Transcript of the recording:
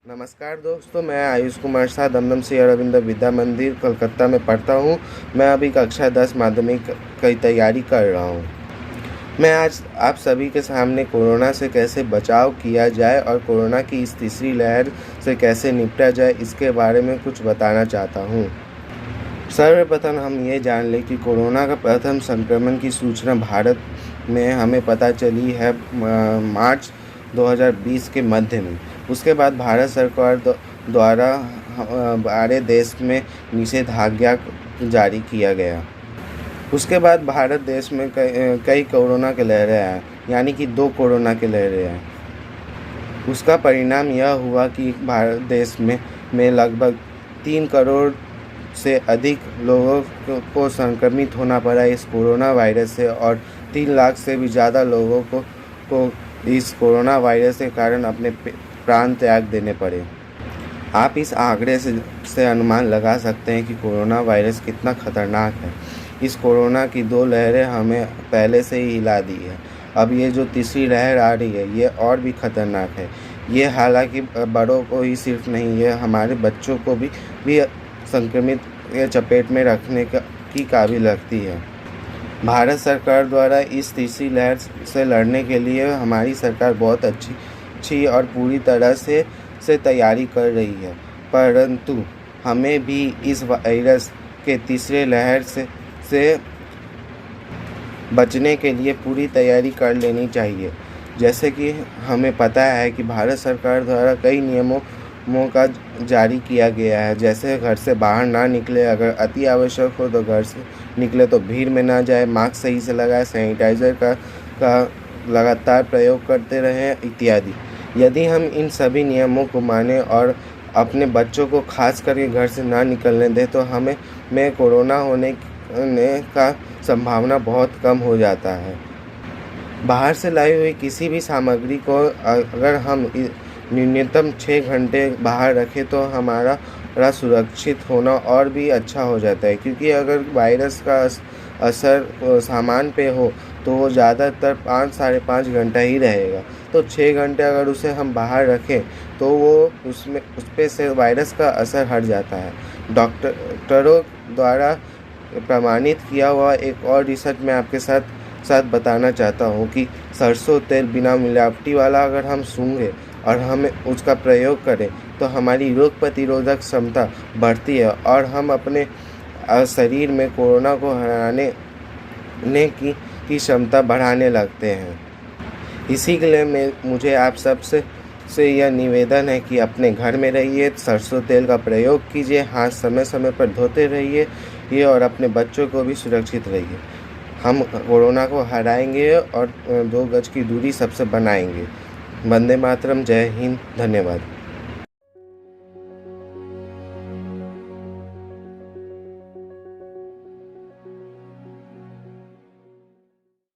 नमस्कार दोस्तों, मैं आयुष कुमार शाह दमदम श्री अरविंद विद्या मंदिर कलकत्ता में पढ़ता हूँ। मैं अभी कक्षा 10 माध्यमिक की तैयारी कर रहा हूँ। मैं आज आप सभी के सामने कोरोना से कैसे बचाव किया जाए और कोरोना की इस तीसरी लहर से कैसे निपटा जाए इसके बारे में कुछ बताना चाहता हूँ। सर्वप्रथम हम ये जान लें कि कोरोना का प्रथम संक्रमण की सूचना भारत में हमें पता चली है मार्च 2020 के मध्य में। उसके बाद भारत सरकार द्वारा सारे देश में निषेधाज्ञा जारी किया गया। उसके बाद भारत देश में कई कोरोना के लहरें आए, यानी कि 2 कोरोना के लहरें आए। उसका परिणाम यह हुआ कि भारत देश में लगभग 3 करोड़ से अधिक लोगों को संक्रमित होना पड़ा इस कोरोना वायरस से, और 3 लाख से भी ज़्यादा लोगों को इस कोरोना वायरस के कारण अपने प्राण त्याग देने पड़े। आप इस आंकड़े से अनुमान लगा सकते हैं कि कोरोना वायरस कितना खतरनाक है। इस कोरोना की 2 लहरें हमें पहले से ही हिला दी है। अब ये जो तीसरी लहर आ रही है ये और भी खतरनाक है। ये हालांकि बड़ों को ही सिर्फ नहीं, ये हमारे बच्चों को भी संक्रमित के चपेट में रखने की काबिल लगती है। भारत सरकार द्वारा इस तीसरी लहर से लड़ने के लिए हमारी सरकार बहुत अच्छी और पूरी तरह से तैयारी कर रही है, परंतु हमें भी इस वायरस के तीसरे लहर से बचने के लिए पूरी तैयारी कर लेनी चाहिए। जैसे कि हमें पता है कि भारत सरकार द्वारा कई नियमों का जारी किया गया है, जैसे घर से बाहर ना निकले, अगर अति आवश्यक हो तो घर से निकले तो भीड़ में ना जाए, मास्क सही से लगाए, सैनिटाइज़र का लगातार प्रयोग करते रहें इत्यादि। यदि हम इन सभी नियमों को माने और अपने बच्चों को खास करके घर से ना निकलने दें तो हमें कोरोना होने का संभावना बहुत कम हो जाता है। बाहर से लाई हुई किसी भी सामग्री को अगर हम न्यूनतम 6 घंटे बाहर रखें तो हमारा सुरक्षित होना और भी अच्छा हो जाता है, क्योंकि अगर वायरस का असर सामान पे हो तो वो ज़्यादातर 5 साढ़े 5 घंटा ही रहेगा। तो 6 घंटे अगर उसे हम बाहर रखें तो वो उस पे से वायरस का असर हट जाता है। डॉक्टरों द्वारा प्रमाणित किया हुआ एक और रिसर्च मैं आपके साथ बताना चाहता हूँ कि सरसों तेल बिना मिलावटी वाला अगर हम सूंघें और हमें उसका प्रयोग करें तो हमारी रोग प्रतिरोधक क्षमता बढ़ती है और हम अपने शरीर में कोरोना को हराने की क्षमता बढ़ाने लगते हैं। इसी के लिए मुझे आप सबसे यह निवेदन है कि अपने घर में रहिए, सरसों तेल का प्रयोग कीजिए, हाथ समय समय पर धोते रहिए और अपने बच्चों को भी सुरक्षित रहिए। हम कोरोना को हराएंगे और 2 गज की दूरी सबसे बनाएंगे। वंदे मातरम। जय हिंद। धन्यवाद।